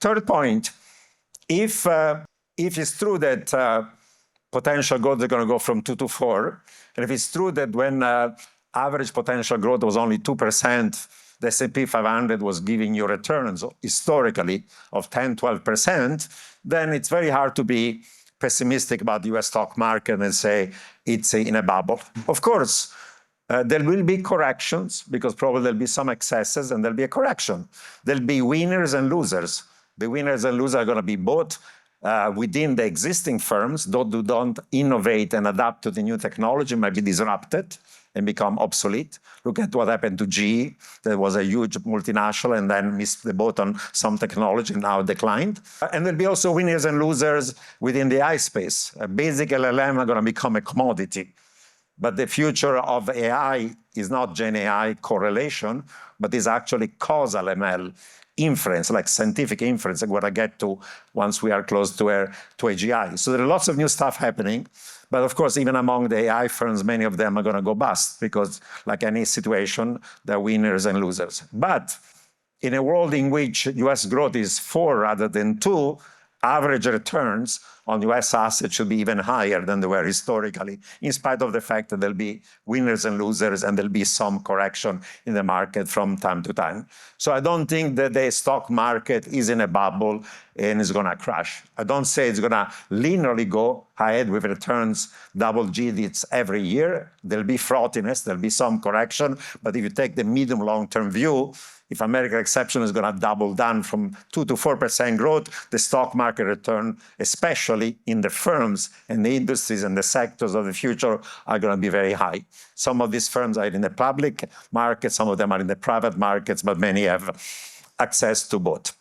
Third point, if it's true that potential growth is going to go from 2 to 4, and if it's true that when average potential growth was only 2%, the S&P 500 was giving you returns historically of 10, 12%, then it's very hard to be pessimistic about the US stock market and say it's in a bubble. Of course, there will be corrections because probably there'll be some excesses and there'll be a correction. There'll be winners and losers. The winners and losers are going to be both within the existing firms, those who don't innovate and adapt to the new technology might be disrupted and become obsolete. Look at what happened to GE. There was a huge multinational and then missed the boat on some technology, now declined. And there'll be also winners and losers within the AI space. Basic LLM are going to become a commodity. But the future of AI is not Gen AI correlation, but is actually causal ML inference, like scientific inference, like what I get to once we are close to AGI. So there are lots of new stuff happening. But of course, even among the AI firms, many of them are going to go bust because like any situation, there are winners and losers. But in a world in which US growth is 4 rather than 2, average returns on US assets should be even higher than they were historically, in spite of the fact that there'll be winners and losers and there'll be some correction in the market from time to time. So I don't think that the stock market is in a bubble and is going to crash. I don't say it's going to linearly go ahead with returns double digits every year. There'll be frothiness, there'll be some correction, but if you take the medium long-term view, if American Exceptionalism is going to double down from 2 to 4% growth, the stock market return, especially in the firms and the industries and the sectors of the future, are going to be very high. Some of these firms are in the public market, some of them are in the private markets, but many have access to both.